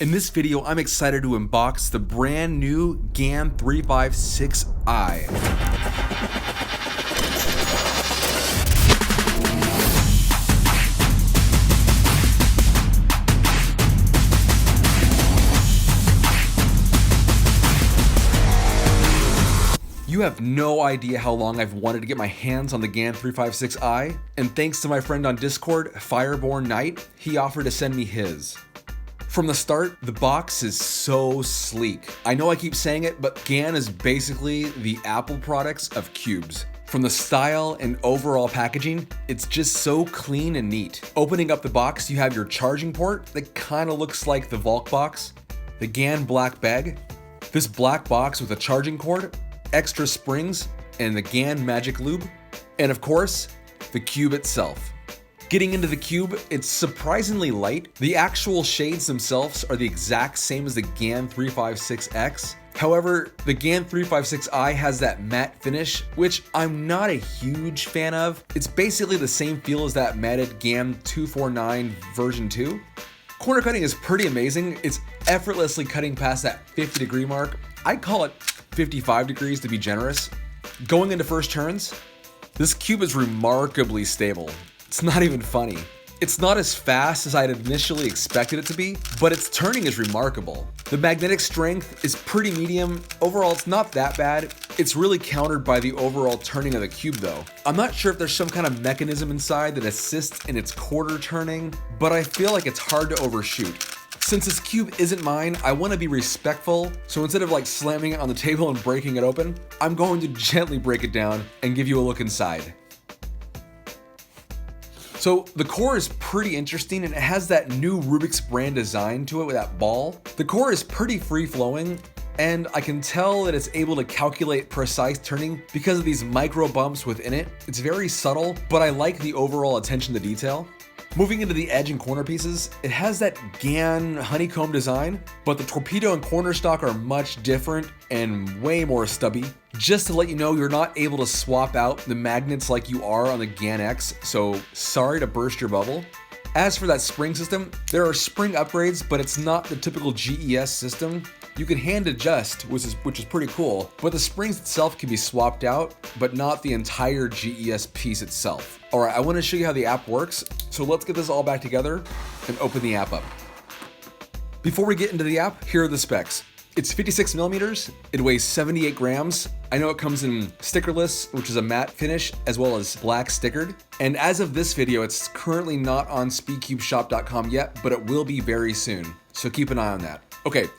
In this video, I'm excited to unbox the brand new GAN 356i. You have no idea how long I've wanted to get my hands on the GAN 356i, and thanks to my friend on Discord, Fireborn Knight, he offered to send me his. From the start, the box is so sleek. I know I keep saying it, but GAN is basically the Apple products of cubes. From the style and overall packaging, it's just so clean and neat. Opening up the box, you have your charging port that kind of looks like the Volk box, the GAN black bag, this black box with a charging cord, extra springs, and the GAN magic lube, and of course, the cube itself. Getting into the cube, it's surprisingly light. The actual shades themselves are the exact same as the GAN 356X. However, the GAN 356i has that matte finish, which I'm not a huge fan of. It's basically the same feel as that matted GAN 249 version 2. Corner cutting is pretty amazing. It's effortlessly cutting past that 50-degree mark. I'd call it 55 degrees to be generous. Going into first turns, this cube is remarkably stable. It's not even funny. It's not as fast as I'd initially expected it to be, but its turning is remarkable. The magnetic strength is pretty medium. Overall, it's not that bad. It's really countered by the overall turning of the cube though. I'm not sure if there's some kind of mechanism inside that assists in its quarter turning, but I feel like it's hard to overshoot. Since this cube isn't mine, I want to be respectful, so instead of like slamming it on the table and breaking it open, I'm going to gently break it down and give you a look inside. So the core is pretty interesting and it has that new Rubik's brand design to it with that ball. The core is pretty free flowing and I can tell that it's able to calculate precise turning because of these micro bumps within it. It's very subtle, but I like the overall attention to detail. Moving into the edge and corner pieces, it has that GAN honeycomb design, but the torpedo and corner stock are much different and way more stubby. Just to let you know, you're not able to swap out the magnets like you are on the GAN X, so sorry to burst your bubble. As for that spring system, there are spring upgrades, but it's not the typical GES system. You can hand adjust, which is pretty cool, but the springs itself can be swapped out, but not the entire GES piece itself. All right, I want to show you how the app works, so let's get this all back together and open the app up. Before we get into the app, here are the specs. It's 56 millimeters, it weighs 78 grams. I know it comes in stickerless, which is a matte finish, as well as black stickered. And as of this video, it's currently not on speedcubeshop.com yet, but it will be very soon, so keep an eye on that. Okay,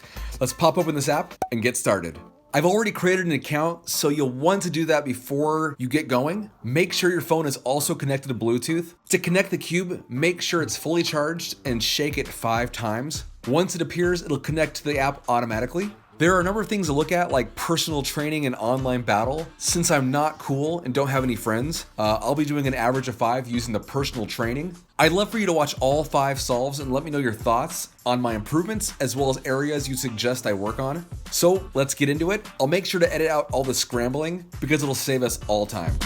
let's pop open this app and get started. I've already created an account, so you'll want to do that before you get going. Make sure your phone is also connected to Bluetooth. To connect the cube, make sure it's fully charged and shake it 5 times. Once it appears, it'll connect to the app automatically. There are a number of things to look at, like personal training and online battle. Since I'm not cool and don't have any friends, I'll be doing an average of 5 using the personal training. I'd love for you to watch all 5 solves and let me know your thoughts on my improvements as well as areas you suggest I work on. So let's get into it. I'll make sure to edit out all the scrambling because it'll save us all time.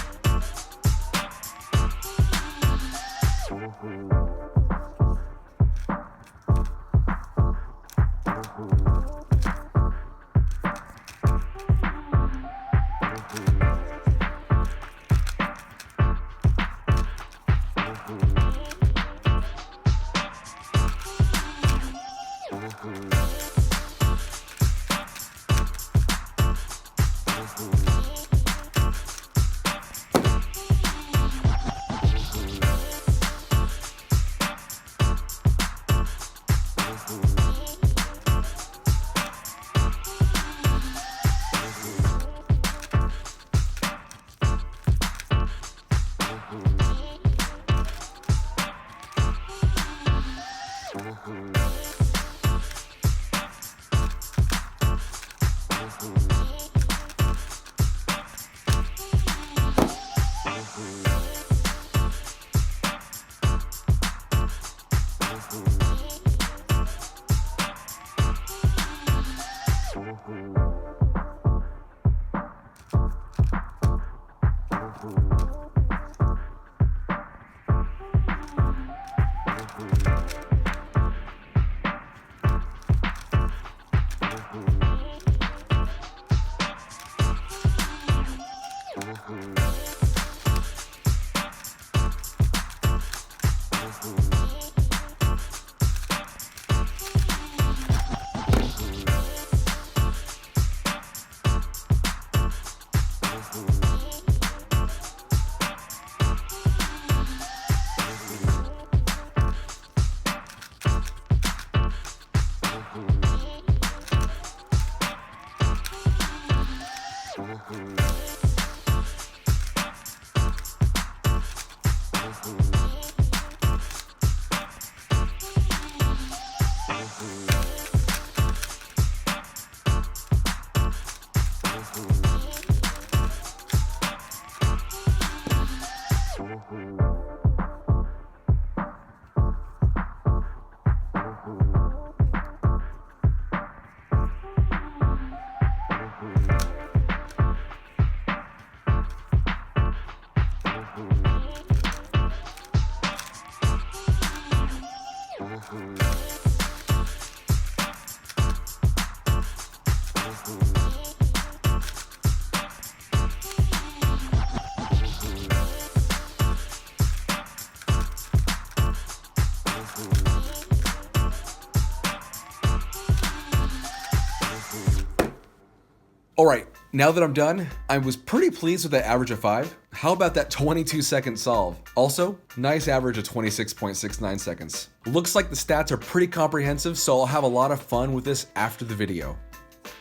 Alright, now that I'm done, I was pretty pleased with that average of 5. How about that 22-second solve? Also, nice average of 26.69 seconds. Looks like the stats are pretty comprehensive, so I'll have a lot of fun with this after the video.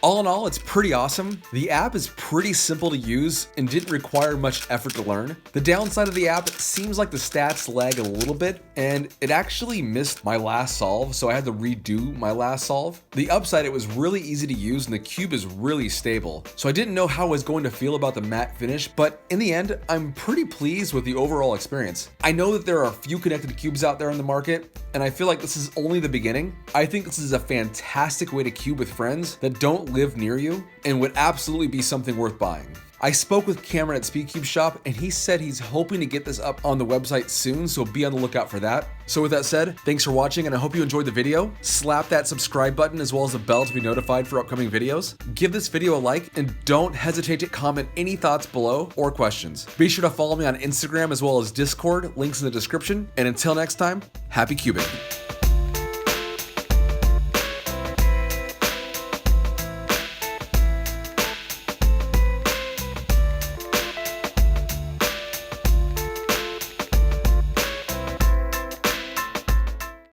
All in all, it's pretty awesome. The app is pretty simple to use and didn't require much effort to learn. The downside of the app, it seems like the stats lag a little bit, and it actually missed my last solve, so I had to redo my last solve. The upside, it was really easy to use and the cube is really stable. So I didn't know how I was going to feel about the matte finish, but in the end, I'm pretty pleased with the overall experience. I know that there are a few connected cubes out there in the market, and I feel like this is only the beginning. I think this is a fantastic way to cube with friends that don't live near you and would absolutely be something worth buying. I spoke with Cameron at Speedcube Shop and he said he's hoping to get this up on the website soon, so be on the lookout for that. So with that said, thanks for watching and I hope you enjoyed the video. Slap that subscribe button as well as the bell to be notified for upcoming videos. Give this video a like and don't hesitate to comment any thoughts below or questions. Be sure to follow me on Instagram as well as Discord, links in the description. And until next time, happy cubing.